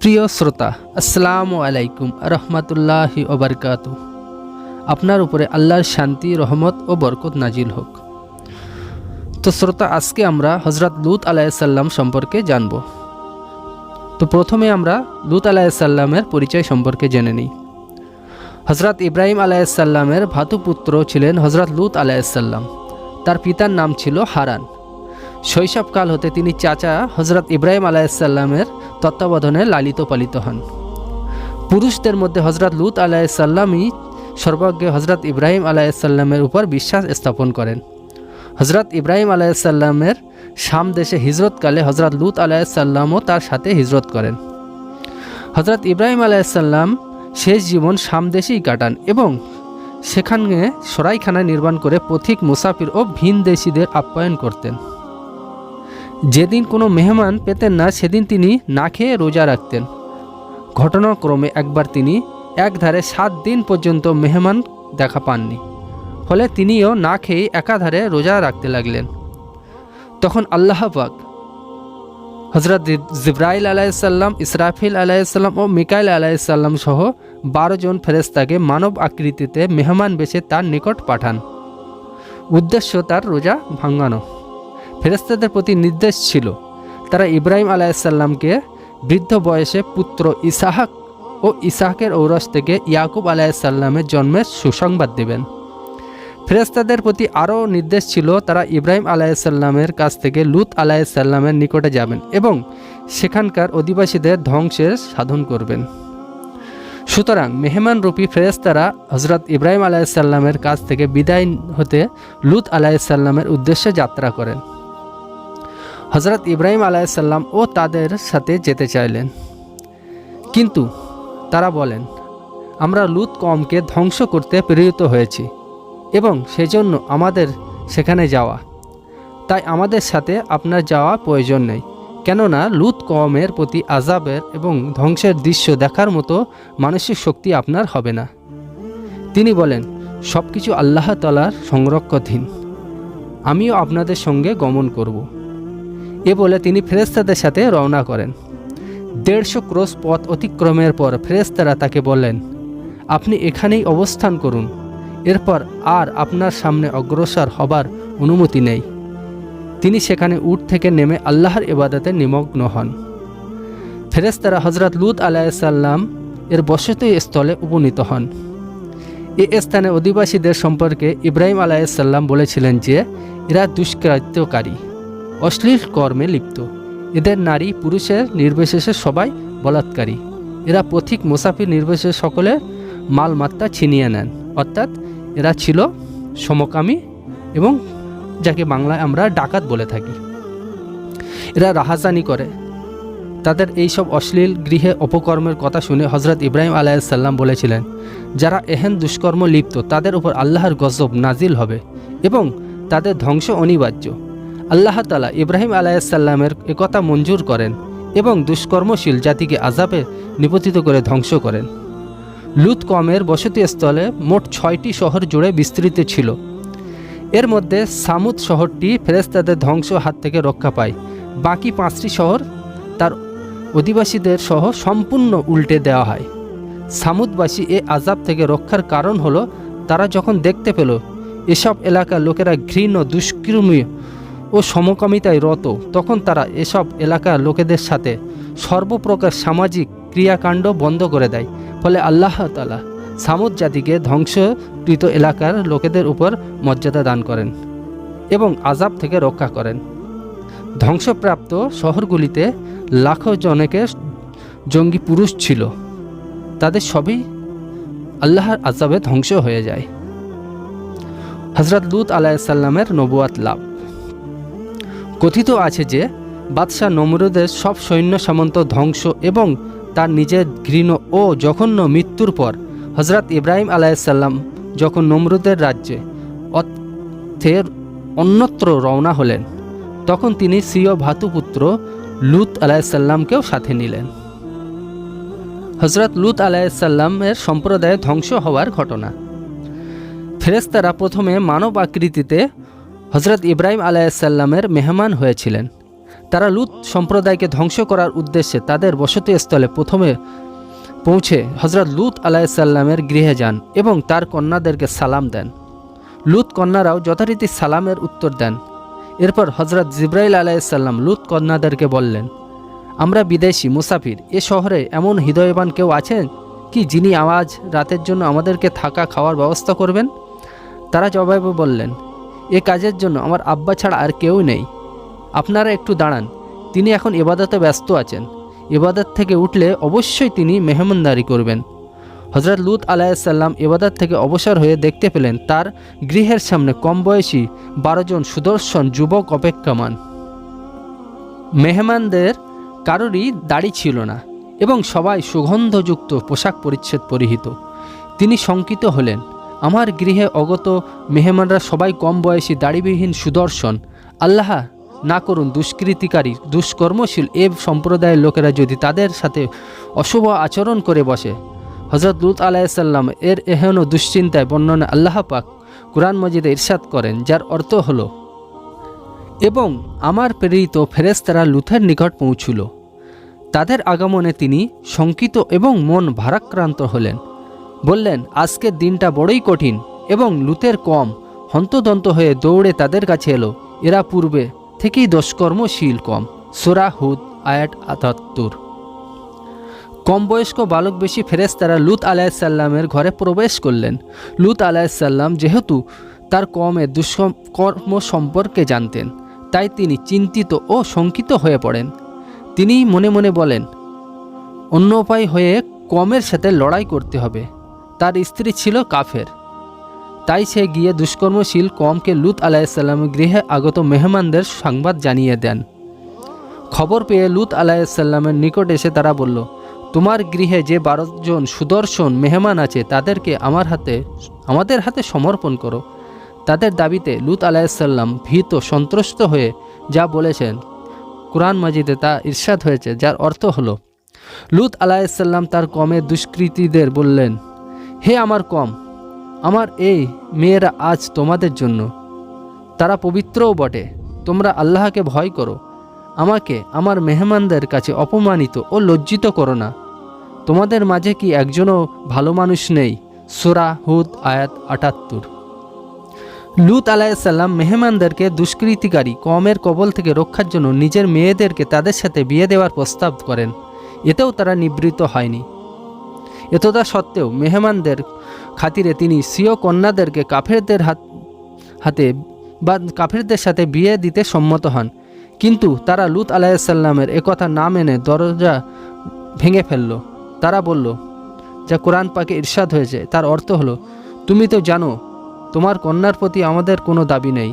প্রিয় শ্রোতা, আসসালামু আলাইকুম রহমতুল্লাহি ও বারকাতু। আপনার উপরে আল্লাহর শান্তি, রহমত ও বরকত নাজিল হোক। তো শ্রোতা, আজকে আমরা হজরত লূত আলাইহিসসালাম সম্পর্কে জানব। তো প্রথমে আমরা লূত আলাইহিসসালামের পরিচয় সম্পর্কে জেনে নিই। হজরত ইব্রাহিম আলাইহিসসালামের ভাতুপুত্র ছিলেন হজরত লূত আলাইহিসসালাম। তার পিতার নাম ছিল হারান। শৈশবকাল হতে তিনি চাচা হজরত ইব্রাহিম আলাইহিসসালামের তত্ত্বাবধানে লালিত পালিত হন। পুরুষদের মধ্যে হজরত লূত আলাইহিসসালামই সর্বজ্ঞ হজরত ইব্রাহিম আলাইহিসসালামের উপর বিশ্বাস স্থাপন করেন। হজরত ইব্রাহিম আলাইহিসসালামের শাম দেশে হিজরতকালে হজরত লূত আলাইহিসসালামও তার সাথে হিজরত করেন। হজরত ইব্রাহিম আলাইহিসসালাম শেষ জীবন শাম দেশেই কাটান এবং সেখানে সরাইখানা নির্মাণ করে পথিক, মুসাফির ও ভিনদেশীদের আপ্যায়ন করতেন। যেদিন কোনো মেহমান পেতেন না, সেদিন তিনি না খেয়ে রোজা রাখতেন। ঘটনাক্রমে একবার তিনি একধারে 7 দিন পর্যন্ত মেহমান দেখা পাননি। ফলে তিনিও না খেয়ে একাধারে রোজা রাখতে লাগলেন। তখন আল্লাহ পাক হজরত জিবরাইল আলাইহিসসালাম, ইসরাফিল আলাইহিসসালাম ও মিকাইল আলাইহিসসালাম সহ 12 জন ফেরেশতাকে মানব আকৃতিতে মেহমান বেশে তার নিকট পাঠান। উদ্দেশ্য তার রোজা ভাঙানো। ফেরেশতাদের প্রতি নির্দেশ ছিল তারা ইব্রাহিম আলাইহিসসালামকে বৃদ্ধ বয়সে পুত্র ইসহাক ও ইসহাকের ঔরস থেকে ইয়াকুব আলাইহিসসালামের জন্মের সুসংবাদ দেবেন। ফেরেশতাদের প্রতি আরও নির্দেশ ছিল তারা ইব্রাহিম আলাইহিসসালামের কাছ থেকে লূত আলাইহিসসালামের নিকটে যাবেন এবং সেখানকার অধিবাসীদের ধ্বংসের সাধন করবেন। সুতরাং মেহমানরূপী ফেরেশতারা হজরত ইব্রাহিম আলাইহিসসালামের কাছ থেকে বিদায় হতে লূত আলাইহিসসালামের উদ্দেশ্যে যাত্রা করেন। হজরত ইব্রাহিম আলাইহিসসালাম ও তাদের সাথে যেতে চাইলেন, কিন্তু তারা বলেন, আমরা লূত কওমকে ধ্বংস করতে প্রেরিত হয়েছি এবং সেজন্য আমাদের সেখানে যাওয়া, তাই আমাদের সাথে আপনার যাওয়া প্রয়োজন নেই, কেননা লূত কওমের প্রতি আযাবের এবং ধ্বংসের দৃশ্য দেখার মতো মানসিক শক্তি আপনার হবে না। তিনি বলেন, সব কিছু আল্লাহ তাআলার সংরক্ষণাধীন, আমিও আপনাদের সঙ্গে গমন করব। এ বলে তিনি ফেরেশতাদের সাথে রওনা করেন। 150 ক্রোশ পথ অতিক্রমের পর ফেরেশতারা তাকে বললেন, আপনি এখানেই অবস্থান করুন, এরপর আর আপনার সামনে অগ্রসর হবার অনুমতি নেই। তিনি সেখানে উট থেকে নেমে আল্লাহর ইবাদতে নিমগ্ন হন। ফেরেশতারা হজরত লূত আলাইহিসসালাম এর বসতি স্থলে উপনীত হন। এই স্থানে অধিবাসীদের সম্পর্কে ইব্রাহিম আলাইহিসসালাম বলেছিলেন যে এরা দুষ্কৃত্যকারী, অশ্লীল কর্মে লিপ্ত, এদের নারী পুরুষের নির্বিশেষে সবাই বলাৎকারী, এরা পথিক, মুসাফির নির্বিশেষে সকলের মালমাত্রা ছিনিয়ে নেন, অর্থাৎ এরা ছিল সমকামী এবং যাকে বাংলায় আমরা ডাকাত বলে থাকি। এরা রাহাজানি করে। তাদের এইসব অশ্লীল গৃহে অপকর্মের কথা শুনে হজরত ইব্রাহিম আলাইহিসসালাম বলেছিলেন, যারা এহেন দুষ্কর্ম লিপ্ত তাদের উপর আল্লাহর গজব নাজিল হবে এবং তাদের ধ্বংস অনিবার্য। আল্লাহ তাআলা ইব্রাহিম আলাইহিসসালামের একথা মঞ্জুর করেন এবং দুষ্কর্মশীল জাতিকে আযাবে নিপতিত করে ধ্বংস করেন। লূত কওমের বসতিস্থলে মোট 6টি শহর জুড়ে বিস্তৃত ছিল। এর মধ্যে সামুদ শহরটি ফেরেশতাদের ধ্বংস হাত থেকে রক্ষা পায়। বাকি 5টি শহর তার অধিবাসীদের সহ সম্পূর্ণ উল্টে দেওয়া হয়। সামুদবাসী এ আযাব থেকে রক্ষার কারণ হলো তারা যখন দেখতে পেল এসব এলাকার লোকেরা ঘৃণ্য, দুষ্কর্মী ও সমকামিতায় রত, তখন তারা এসব এলাকার লোকেদের সাথে সর্বপ্রকার সামাজিক ক্রিয়াকাণ্ড বন্ধ করে দেয়। ফলে আল্লাহ তাআলা সামুদ জাতিকে ধ্বংসকৃত এলাকার লোকেদের উপর মর্যাদা দান করেন এবং আযাব থেকে রক্ষা করেন। ধ্বংসপ্রাপ্ত শহরগুলিতে লাখো জনকের জঙ্গি পুরুষ ছিল, তাদের সবই আল্লাহর আযাবে ধ্বংস হয়ে যায়। হজরত লূত আলাইহিসসালামের নবুয়াত লাভ। কথিত আছে যে বাদশাহ নমরুদের সব সৈন্য সামন্ত ধ্বংস এবং তার নিজের ঘৃণ ও জঘন্য মৃত্যুর পর হজরত ইব্রাহিম আলাইহিসসালাম যখন নমরুদের রাজ্যে অন্যত্র রওনা হলেন, তখন তিনি স্বীয় ভাতুপুত্র লূত আলাইহিসসালামকেও সাথে নিলেন। হজরত লূত আলাইহিসসালামের সম্প্রদায়ে ধ্বংস হওয়ার ঘটনা। ফেরেশতারা প্রথমে মানব আকৃতিতে হজরত ইব্রাহিম আলাইহিসসালামের মেহমান হয়েছিলেন। তারা লুত সম্প্রদায়কে ধ্বংস করার উদ্দেশ্যে তাদের বসতিস্থলে প্রথমে পৌঁছে হজরত লুত আলাইসাল্লামের গৃহে যান এবং তার কন্যাদেরকে সালাম দেন। লুত কন্যারাও যথারীতি সালামের উত্তর দেন। এরপর হজরত জিব্রাইল আলাইসাল্লাম লুত কন্যাদেরকে বললেন, আমরা বিদেশি মুসাফির, এ শহরে এমন হৃদয়বান কেউ আছেন কি যিনি আজ রাতের জন্য আমাদেরকে থাকা খাওয়ার ব্যবস্থা করবেন? তারা জবাবে বললেন, এ কাজের জন্য আমার আব্বা ছাড়া আর কেউ নেই। আপনারা একটু দাঁড়ান, তিনি এখন ইবাদতে ব্যস্ত আছেন। ইবাদত থেকে উঠলে অবশ্যই তিনি মেহমানদারি করবেন। হজরত লুত আলাইসাল্লাম ইবাদত থেকে অবসর হয়ে দেখতে পেলেন তার গৃহের সামনে কম বয়সী 12 জন সুদর্শন যুবক অপেক্ষমান। মেহমানদের কারোরই দাড়ি ছিল না এবং সবাই সুগন্ধযুক্ত পোশাক পরিচ্ছদ পরিহিত। তিনি শঙ্কিত হলেন, আমার গৃহে অগত মেহমানরা সবাই কম বয়সী দাড়িবিহীন সুদর্শন। আল্লাহ না করুন দুষ্কৃতিকারী দুষ্কর্মশীল এ সম্প্রদায়ের লোকেরা যদি তাদের সাথে অশুভ আচরণ করে বসে। হজরত লুত আলাইসাল্লাম এর এহেন দুশ্চিন্তায় বর্ণনা আল্লাহ পাক কুরআন মজিদে ইরশাদ করেন, যার অর্থ হলো, এবং আমার প্রেরিত ফেরেশতারা লুতের নিকট পৌঁছল। তাদের আগমনে তিনি শঙ্কিত এবং মন ভারাক্রান্ত হলেন। বললেন, আজকের দিনটা বড়ই কঠিন। এবং লুতের কম হন্তদন্ত হয়ে দৌড়ে তাদের কাছে এলো। এরা পূর্বে থেকেই দুষ্কর্মশীল কম। সূরা হুদ আয়াত ৭৮। কম বয়স্ক বালক বেশি ফেরেশতারা লুত আলাইসাল্লামের ঘরে প্রবেশ করলেন। লুত আলাইসাল্লাম যেহেতু তার কমের দুষ্কর্ম সম্পর্কে জানতেন, তাই তিনি চিন্তিত ও শঙ্কিত হয়ে পড়েন। তিনি মনে মনে বলেন, অন্য উপায় হয়ে কমের সাথে লড়াই করতে হবে। তার স্ত্রী ছিল কাফের, তাই সে গিয়ে দুষ্কর্মশীল কমকে লুত আলাইসাল্লামের গৃহে আগত মেহমানদের সংবাদ জানিয়ে দেন। খবর পেয়ে লুত আলাইসাল্লামের নিকট এসে তারা বলল, তোমার গৃহে যে 12 জন সুদর্শন মেহমান আছে তাদেরকে আমাদের হাতে সমর্পণ করো। তাদের দাবিতে লুত আলাইসাল্লাম ভীত সন্ত্রস্ত হয়ে যা বলেছেন কুরআন মাজিদে তা ইরশাদ হয়েছে, যার অর্থ হলো, লুত আলাইসাল্লাম তার কমের দুষ্কৃতীদের বললেন, হে আমার কম, আমার এই মেয়েরা আজ তোমাদের জন্য। তারা পবিত্রও বটে। তোমরা আল্লাহকে ভয় করো। আমাকে আমার মেহমানদের কাছে অপমানিত ও লজ্জিত করো না। তোমাদের মাঝে কি একজনও ভালো মানুষ নেই? সূরা হুদ আয়াত ৭৮। লুত আলাইসাল্লাম মেহমানদেরকে দুষ্কৃতিকারী কমের কবল থেকে রক্ষার জন্য নিজের মেয়েদেরকে তাদের সাথে বিয়ে দেওয়ার প্রস্তাব করেন। এতেও তারা নিবৃত্ত হয়নি। এতটা সত্ত্বেও মেহমানদের খাতিরে তিনি স্বীয় কন্যাদেরকে কাফেরদের সাথে বিয়ে দিতে সম্মত হন। কিন্তু তারা লুত আলাইসাল্লামের একথা না মেনে দরজা ভেঙে ফেলল। তারা বলল, যা কোরআন পাকে ইরশাদ হয়েছে তার অর্থ হলো, তুমি তো জানো তোমার কন্যার প্রতি আমাদের কোনো দাবি নেই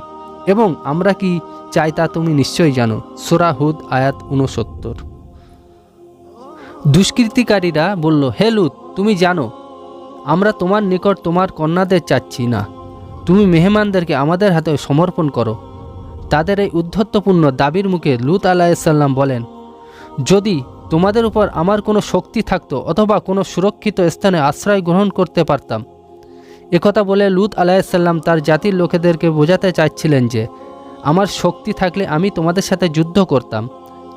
এবং আমরা কি চাই তা তুমি নিশ্চয়ই জানো। সূরা হুদ আয়াত ৬৯। দুষ্কৃতিকারীরা বলল, হে লুত, তুমি জানো আমরা তোমার নিকট তোমার কন্যাদের চাচ্ছি না। তুমি মেহমানদেরকে আমাদের হাতে সমর্পণ করো। তাদের এই উদ্ধত্যপূর্ণ দাবির মুখে লুত আলাইসাল্লাম বলেন, যদি তোমাদের উপর আমার কোনো শক্তি থাকতো অথবা কোনো সুরক্ষিত স্থানে আশ্রয় গ্রহণ করতে পারতাম। একথা বলে লুত আলাইসাল্লাম তার জাতির লোকেদেরকে বোঝাতে চাইছিলেন যে, আমার শক্তি থাকলে আমি তোমাদের সাথে যুদ্ধ করতাম,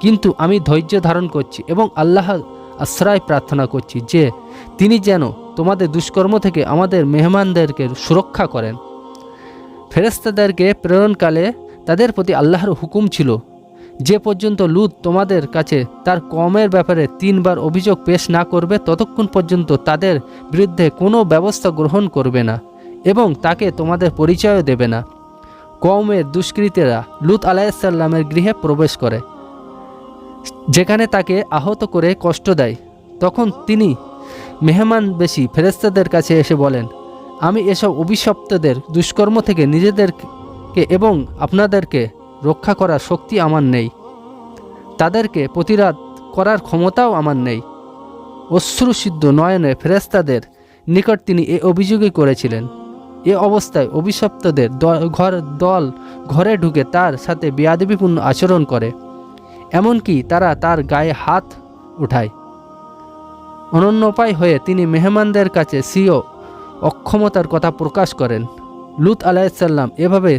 কিন্তু আমি ধৈর্য ধারণ করছি এবং আল্লাহ আশ্রয় প্রার্থনা করছি যে তিনি যেন তোমাদের দুষ্কর্ম থেকে আমাদের মেহমানদেরকে সুরক্ষা করেন। ফেরেশতাদেরকে প্রেরণকালে তাদের প্রতি আল্লাহর হুকুম ছিল, যে পর্যন্ত লুত তোমাদের কাছে তার কমের ব্যাপারে 3 বার অভিযোগ পেশ না করবে ততক্ষণ পর্যন্ত তাদের বিরুদ্ধে কোনো ব্যবস্থা গ্রহণ করবে না এবং তাকে তোমাদের পরিচয়ও দেবে না। কওমের দুষ্কৃতীরা লুত আলাইসাল্লামের গৃহে প্রবেশ করে, যেখানে তাকে আহত করে কষ্ট দেয়। তখন তিনি মেহমান বেশি ফেরেশতাদের কাছে এসে বলেন, আমি এসব অভিশপ্তদের দুষ্কর্ম থেকে নিজেদেরকে এবং আপনাদেরকে রক্ষা করার শক্তি আমার নেই। তাদেরকে প্রতিরোধ করার ক্ষমতাও আমার নেই। অশ্রুসিদ্ধ নয়নে ফেরেশতাদের নিকট তিনি এ অভিযোগই করেছিলেন। এ অবস্থায় অভিশপ্তদের দল ঘরে ঢুকে তার সাথে বেয়াদবিপূর্ণ আচরণ করে, এমনকি তারা তার গায়ে হাত উঠায়। অনন্য উপায় হয়ে তিনি মেহমানদের কাছে স্বীয় অক্ষমতার কথা প্রকাশ করেন। লুত আলাইসাল্লাম এভাবে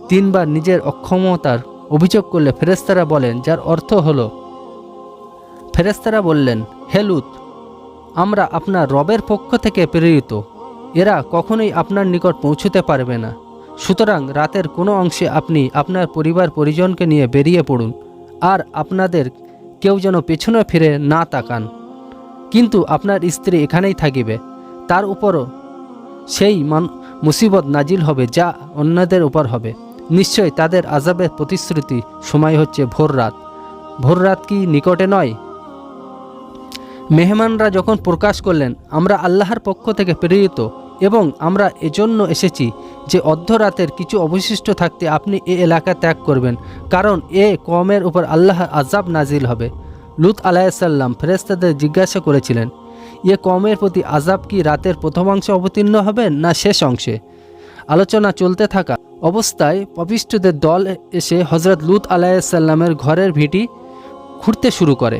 3 বার নিজের অক্ষমতার অভিযোগ করলে ফেরেশতারা বলেন, যার অর্থ হলো, ফেরেশতারা বললেন, হে লূত, আমরা আপনার রবের পক্ষ থেকে প্রেরিত, এরা কখনোই আপনার নিকট পৌঁছতে পারবে না। সুতরাং রাতের কোনো অংশে আপনি আপনার পরিবার পরিজনকে নিয়ে বেরিয়ে পড়ুন, আর আপনাদের কেউ যেন পেছনে ফিরে না তাকান। কিন্তু আপনার স্ত্রী এখানেই থাকিবে, তার উপরও সেই মুসিবত নাজিল হবে যা অন্যদের উপর হবে। নিশ্চয় তাদের আযাবের প্রতিশ্রুতি সময় হচ্ছে ভোর রাত। ভোর রাত কি নিকটে নয়? মেহমানরা যখন প্রকাশ করলেন, আমরা আল্লাহর পক্ষ থেকে প্রেরিত এবং আমরা এজন্য এসেছি যে অর্ধরাতের কিছু অবশিষ্ট থাকতে আপনি এ এলাকা ত্যাগ করবেন, কারণ এ কওমের উপর আল্লাহর আযাব নাজিল হবে। লূত আলাইহিসসালাম ফেরেশতাদের জিজ্ঞাসা করেছিলেন, এ কওমের প্রতি আযাব কি রাতের প্রথম অংশে অবতীর্ণ হবে না শেষ অংশে? আলোচনা চলতে থাকা অবস্থায় পাপিষ্ঠদের দল এসে হযরত লূত আলাইহিসসালামের ঘরের ভিটি খুঁড়তে শুরু করে।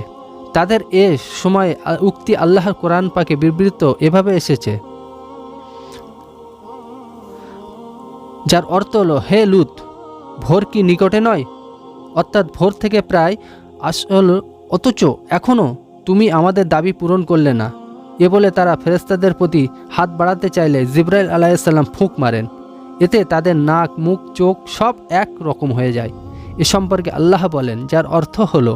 তাদের এ সময় উক্তি আল্লাহর কোরআন পাকে বিবৃত এভাবে এসেছে, যার অর্থ হলো, হে লূত, ভোর কি নিকটে নয়? অর্থাৎ ভোর থেকে প্রায় আসল, অথচ এখনও তুমি আমাদের দাবি পূরণ করলে না। এ বলে তারা ফেরেশতাদের প্রতি হাত বাড়াতে চাইলে জিবরাইল আলাইহিসসালাম ফুঁক মারেন। এতে তাদের নাক, মুখ, চোখ সব এক রকম হয়ে যায়। এ সম্পর্কে আল্লাহ বলেন, যার অর্থ হলো,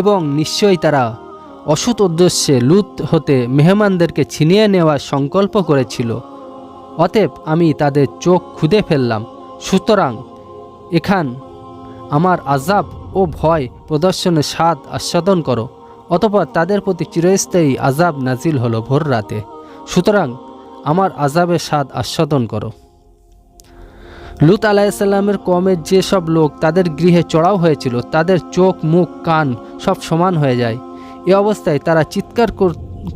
এবং নিশ্চয়ই তারা অসৎ উদ্দেশ্যে লূত হতে মেহমানদেরকে ছিনিয়ে নেওয়ার সংকল্প করেছিল। অতএব আমি তাদের চোখ খুদে ফেললাম। সুতরাং এখান আমার আযাব ও ভয় প্রদর্শনের স্বাদ আস্বাদন করো। অতঃপর তাদের প্রতি চিরস্থায়ী আযাব নাজিল হলো ভোর রাতে। সুতরাং আমার আযাবের স্বাদ আস্বাদন করো। লূত আলাইহিসসালামের কওমের যে সব লোক তাদের গৃহে চড়াও হয়েছিল, তাদের চোখ, মুখ, কান সব সমান হয়ে যায়। এ অবস্থায় তারা চিৎকার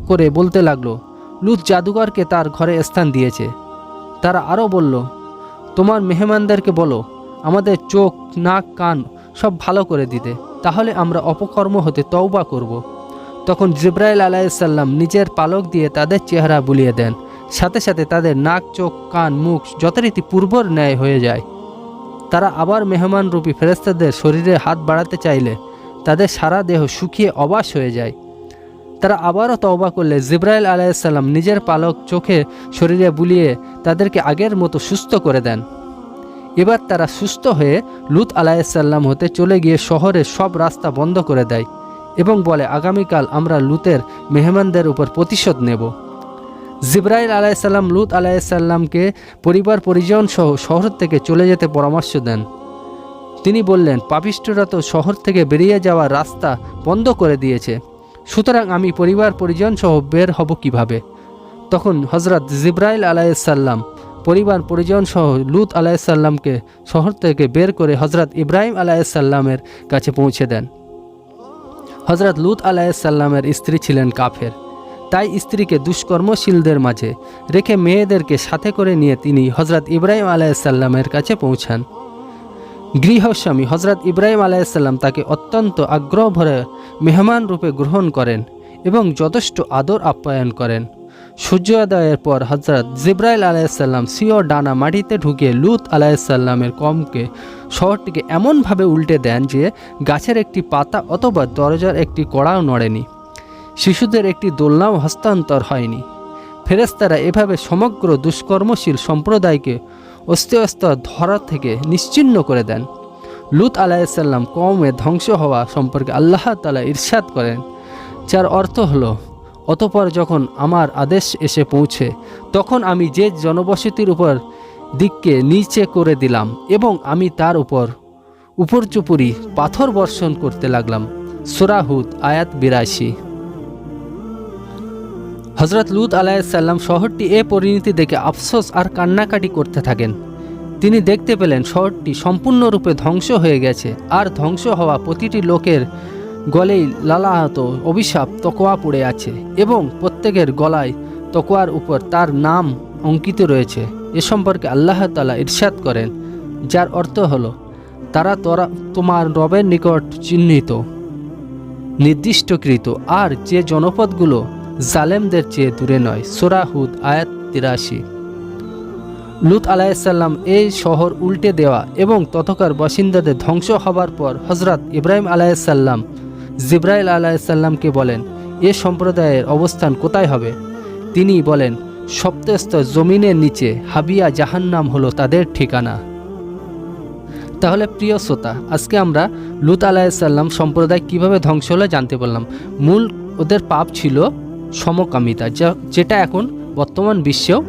করে বলতে লাগলো, লূত জাদুকরকে তার ঘরে স্থান দিয়েছে। তারা আরও বলল, তোমার মেহমানদেরকে বলো আমাদের চোখ, নাক, কান সব ভালো করে দিতে, তাহলে আমরা অপকর্ম হতে তওবা করব। তখন জিবরাইল আলাইহিসসালাম নিজের পালক দিয়ে তাদের চেহারা বুলিয়ে দেন। সাথে সাথে তাদের নাক, চোখ, কান, মুখ যথারীতি পূর্বর ন্যায় হয়ে যায়। তারা আবার মেহমানরূপী ফেরেশতাদের শরীরে হাত বাড়াতে চাইলে তাদের সারা দেহ শুকিয়ে অবাস হয়ে যায়। তারা আবারও তওবা করলে জিবরাইল আলাইহিসসালাম নিজের পালক চোখে শরীরে বুলিয়ে তাদেরকে আগের মতো সুস্থ করে দেন। এবার তারা সুস্থ হয়ে লূত আলাইহিসসালাম হতে চলে গিয়ে শহরের সব রাস্তা বন্ধ করে দেয় এবং বলে, আগামীকাল আমরা লূতের মেহমানদের উপর প্রতিশোধ নেব। জিবরাইল আলাইহিসসালাম লূত আলাইহিসসালামকে পরিবার পরিজন সহ শহর থেকে চলে যেতে পরামর্শ দেন। তিনি বললেন, পাপিষ্ঠরা তো শহর থেকে বেরিয়ে যাওয়ার রাস্তা বন্ধ করে দিয়েছে, সুতরাং আমি পরিবার পরিজন সহ বের হব কিভাবে? তখন হযরত জিবরাইল আলাইহিসসালাম পরিবার পরিজন সহ লূত আলাইহিসসালামকে শহর থেকে বের করে হযরত ইব্রাহিম আলাইহিসসালামের কাছে পৌঁছে দেন। হযরত লূত আলাইহিসসালামের স্ত্রী ছিলেন কাফের, তাই স্ত্রীকে দুষ্কর্মশীলদের মাঝে রেখে মেয়েদেরকে সাথে করে নিয়ে তিনি হযরত ইব্রাহিম আলাইহিসসালামের কাছে পৌঁছান। গৃহস্বামী হযরত ইব্রাহিম আলাইহিসসালাম তাকে অত্যন্ত আগ্রহ ভরে মেহমান রূপে গ্রহণ করেন এবং যথেষ্ট আদর আপ্যায়ন করেন। সূর্যোদয়ের পর হযরত জিবরাইল আলাইহিসসালাম সিও ডানা মাটিতে ঢুকিয়ে লূত আলাইহিসসালামের কওমকে শহরটিকে এমনভাবে উল্টে দেন যে গাছের একটি পাতা অথবা দরজার একটি কড়াও নড়েনি। শিশুদের একটি দোলনাও হস্তান্তর হয়নি। ফেরেশতারা এভাবে সমগ্র দুষ্কর্মশীল সম্প্রদায়কে অস্তে অস্তে ধরা থেকে নিশ্চিহ্ন করে দেন। লূত আলাইহিসসালাম কওমের ধ্বংস হওয়া সম্পর্কে আল্লাহ তাআলা ইরশাদ করেন, যার অর্থ হলো, অতঃপর যখন আমার আদেশ এসে পৌঁছে তখন আমি যে জনবসতির উপর দিককে নিচে করে দিলাম এবং আমি তার উপর্যুপরি পাথর বর্ষণ করতে লাগলাম। সূরা হুদ আয়াত ৮২। হযরত লূত আলাইহিসসালাম শহরটি এ পরিণতি দেখে আফসোস আর কান্নাকাটি করতে থাকেন। তিনি দেখতে পেলেন শহরটি সম্পূর্ণরূপে ধ্বংস হয়ে গেছে, আর ধ্বংস হওয়া প্রতিটি লোকের গলেই লালাহত অভিশাপ তকোয়া পড়ে আছে এবং প্রত্যেকের গলায় তকোয়ার উপর তার নাম অঙ্কিত রয়েছে। এ সম্পর্কে আল্লাহ তাআলা ইরশাদ করেন, যার অর্থ হলো, তারা তোমার রবের নিকট চিহ্নিত, নির্দিষ্টকৃত, আর যে জনপদগুলো জালেমদের চেয়ে দূরে নয়। সূরা হুদ আয়াত ৮৩। লুত আলাইসাল্লাম এই শহর উল্টে দেওয়া এবং ততকার বাসিন্দাদের ধ্বংস হবার পর হজরত ইব্রাহিম আলাইসাল্লাম জিব্রাইল আলাইসাল্লামকে বলেন, এ সম্প্রদায়ের অবস্থান কোথায় হবে? তিনি বলেন, সপ্তস্তর জমিনের নিচে হাবিয়া জাহান্নাম হলো তাদের ঠিকানা। তাহলে প্রিয় শ্রোতা, আজকে আমরা লুত আলাইসাল্লাম সম্প্রদায় কিভাবে ধ্বংস হলো জানতে পারলাম। মূল ওদের পাপ ছিল সমকামিতা, যেটা এখন বর্তমান বিশ্বেও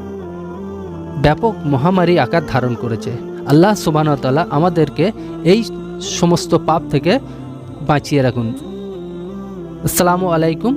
ব্যাপক মহামারী আকার ধারণ করেছে। আল্লাহ সুবহানাহু ওয়া তাআলা আমাদেরকে এই সমস্ত পাপ থেকে বাঁচিয়ে রাখুন। আসসালামু আলাইকুম।